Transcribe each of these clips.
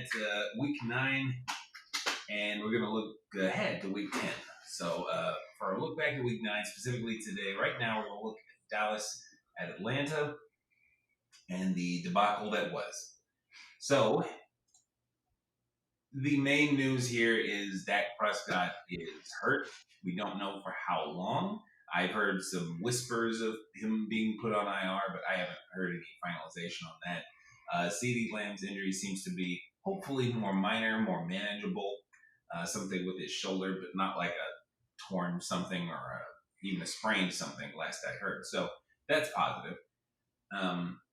at week 9, and we're going to look ahead to week 10. So for our look back at week 9, specifically today, right now we're going to look at Dallas at Atlanta and the debacle that was. So the main news here is Dak Prescott is hurt. We don't know for how long. I've heard some whispers of him being put on IR, but I haven't heard any finalization on that. CeeDee Lamb's injury seems to be hopefully more minor, more manageable. Something with his shoulder, but not like a torn something or even a sprained something last I heard. So that's positive.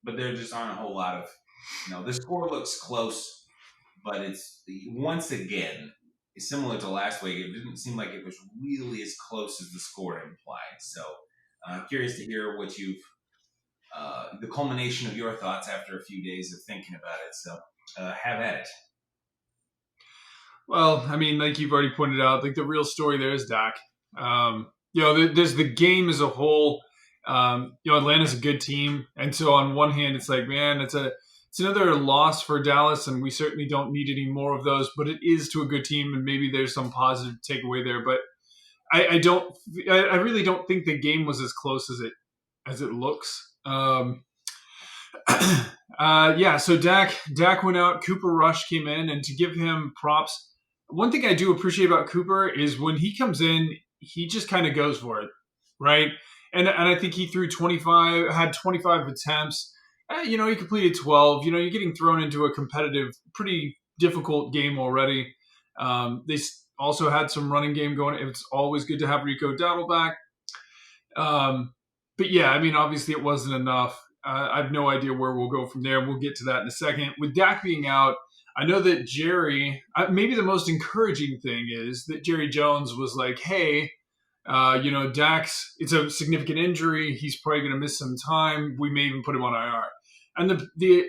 But there just aren't a whole lot of, the score looks close, but it's, once again, similar to last week, it didn't seem like it was really as close as the score implied. So I'm curious to hear what you've, the culmination of your thoughts after a few days of thinking about it. So have at it. Well, I mean, like you've already pointed out, like the real story there is Dak. There's the game as a whole. Atlanta's a good team, and so on one hand, it's like, man, it's another loss for Dallas, and we certainly don't need any more of those. But it is to a good team, and maybe there's some positive takeaway there. But I really don't think the game was as close as it looks. So Dak went out. Cooper Rush came in, and to give him props. One thing I do appreciate about Cooper is when he comes in, he just kind of goes for it, right? And I think he threw 25 attempts. He completed 12. You're getting thrown into a competitive, pretty difficult game already. They also had some running game going. It's always good to have Rico Dowdle back. But yeah, I mean, obviously it wasn't enough. I have no idea where we'll go from there. We'll get to that in a second. With Dak being out, I know that Jerry, maybe the most encouraging thing is that Jerry Jones was like, hey, Dak's, it's a significant injury. He's probably going to miss some time. We may even put him on IR. And the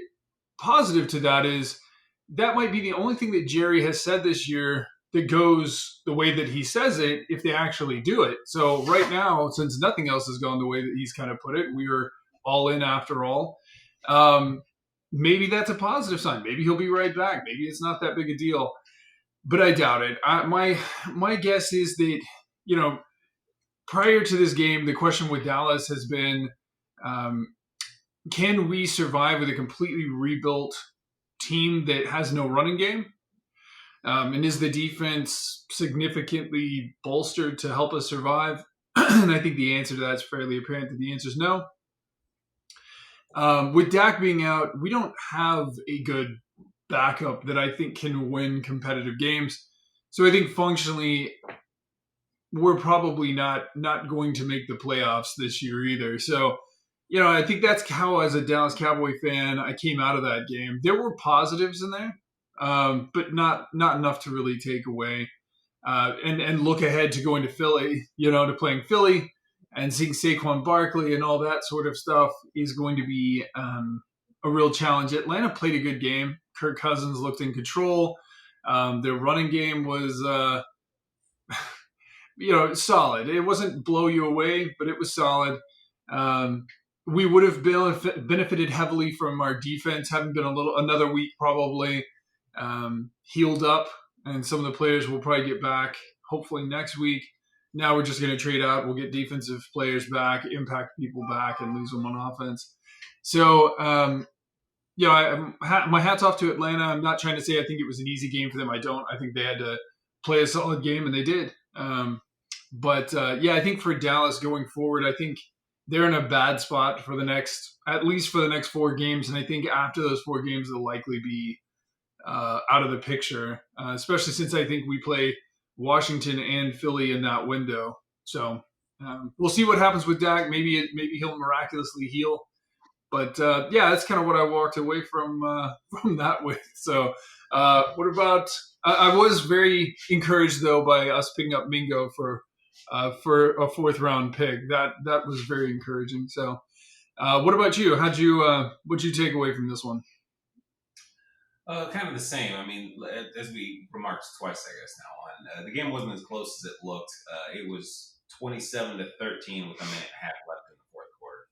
positive to that is that might be the only thing that Jerry has said this year that goes the way that he says it if they actually do it. So right now, since nothing else has gone the way that he's kind of put it, we were all in after all. Maybe that's a positive sign. Maybe he'll be right back. Maybe it's not that big a deal, but I doubt it. My guess is that, prior to this game, the question with Dallas has been, can we survive with a completely rebuilt team that has no running game? And is the defense significantly bolstered to help us survive? And I think the answer to that is fairly apparent that the answer is no. With Dak being out, we don't have a good backup that I think can win competitive games. So I think functionally, we're probably not going to make the playoffs this year either. So, I think that's how, as a Dallas Cowboy fan, I came out of that game. There were positives in there, but not enough to really take away. And look ahead to going to Philly, to playing Philly. And seeing Saquon Barkley and all that sort of stuff is going to be a real challenge. Atlanta played a good game. Kirk Cousins looked in control. Their running game was, solid. It wasn't blow you away, but it was solid. We would have benefited heavily from our defense having been another week probably healed up, and some of the players will probably get back hopefully next week. Now we're just going to trade out. We'll get defensive players back, impact people back, and lose them on offense. So, my hat's off to Atlanta. I'm not trying to say I think it was an easy game for them. I don't. I think they had to play a solid game, and they did. I think for Dallas going forward, I think they're in a bad spot for at least for the next 4 games. And I think after those 4 games, they'll likely be out of the picture, especially since I think we play Washington and Philly in that window. So we'll see what happens with Dak. Maybe he'll miraculously heal. But that's kind of what I walked away from that with. So what about? I was very encouraged though by us picking up Mingo for a 4th round pick. That was very encouraging. So what about you? What'd you take away from this one? Kind of the same. I mean, as we remarked twice, I guess now on the game wasn't as close as it looked. It was 27-13 with a minute and a half left in the 4th quarter.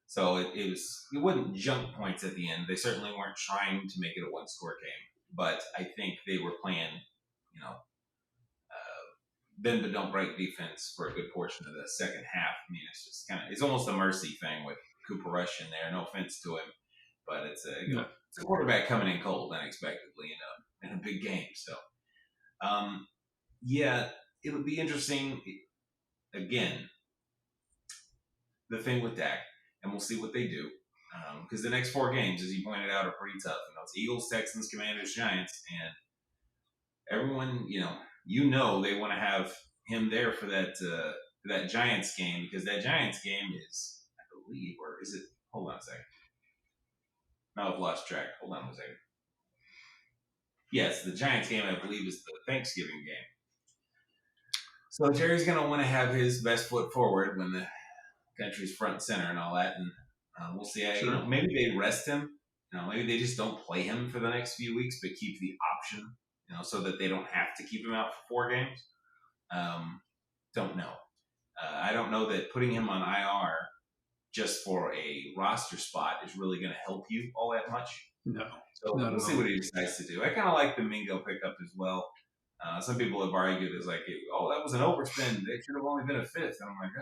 So it wasn't junk points at the end. They certainly weren't trying to make it a 1-score game. but I think they were playing, you know, bend but don't break defense for a good portion of the second half. I mean, it's just it's almost a mercy thing with Cooper Rush in there. No offense to him, but it's it's a quarterback coming in cold unexpectedly in a big game. So, yeah, it'll be interesting. Again, the thing with Dak, and we'll see what they do. Because the next 4 games, as you pointed out, are pretty tough. It's Eagles, Texans, Commanders, Giants, and everyone, they want to have him there for that Giants game, because that Giants game is, I believe, or is it? Hold on a second. No, I've lost track. Hold on a second. Yes, the Giants game, I believe, is the Thanksgiving game. So Jerry's going to want to have his best foot forward when the country's front and center and all that, and we'll see. Sure. Maybe they rest him. Maybe they just don't play him for the next few weeks, but keep the option, so that they don't have to keep him out for 4 games. Don't know. I don't know that putting him on IR just for a roster spot is really going to help you all that much. No. So we'll see what he decides to do. I kind of like the Mingo pickup as well. Some people have argued it's like, oh, that was an overspend. They should have only been a 5th. And I'm like,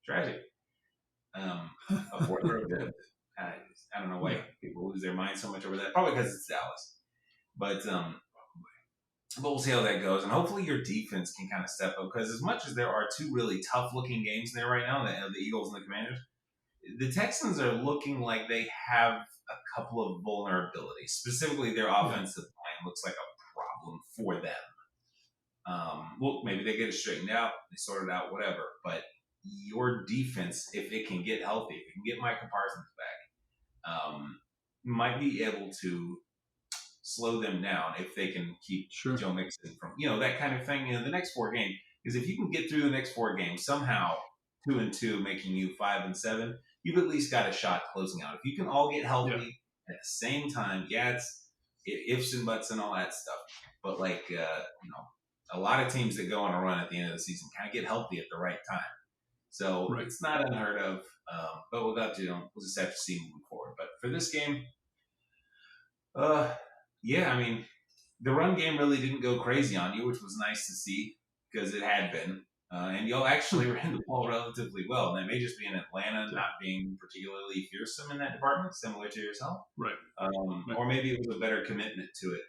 tragic. A 4th or a 5th. I don't know why people lose their mind so much over that. Probably because it's Dallas. But we'll see how that goes. And hopefully your defense can kind of step up, because as much as there are 2 really tough-looking games in there right now, the Eagles and the Commanders, the Texans are looking like they have a couple of vulnerabilities. Specifically, their offensive line looks like a problem for them. Well, maybe they get it straightened out, they sort it out, whatever. But your defense, if it can get healthy, if it can get Micah Parsons back, might be able to slow them down if they can keep Joe Mixon from, that kind of thing in the next 4 games. Because if you can get through the next 4 games, somehow 2-2, making you 5-7, you've at least got a shot closing out. If you can all get healthy at the same time, it's ifs and buts and all that stuff. But a lot of teams that go on a run at the end of the season kind of get healthy at the right time. So it's not unheard of. But we'll just have to see moving forward. But for this game, the run game really didn't go crazy on you, which was nice to see, because it had been. And y'all actually ran the ball relatively well. And that may just be in Atlanta not being particularly fearsome in that department, similar to yourself. Right. Or maybe it was a better commitment to it,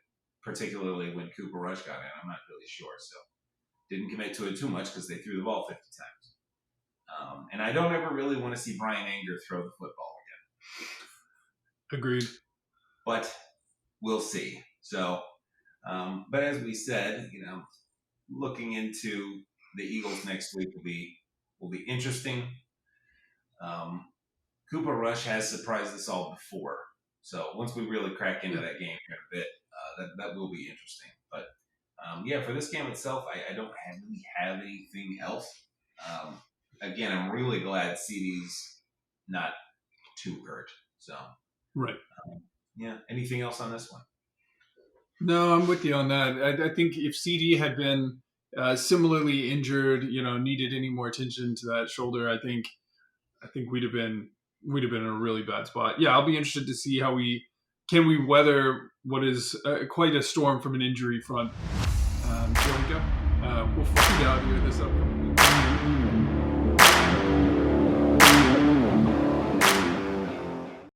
particularly when Cooper Rush got in. I'm not really sure. So didn't commit to it too much because they threw the ball 50 times. And I don't ever really want to see Brian Anger throw the football again. Agreed. But we'll see. So, but as we said, looking into the Eagles next week will be interesting. Cooper Rush has surprised us all before, so once we really crack into that game here in a bit, that will be interesting. But for this game itself, I don't really have anything else. Again, I'm really glad CD's not too hurt. So anything else on this one? No, I'm with you on that. I think if CD had been similarly injured, needed any more attention to that shoulder, I think we'd have been in a really bad spot. Yeah, I'll be interested to see how we weather what is quite a storm from an injury front. There we go. We'll find out here this upcoming week.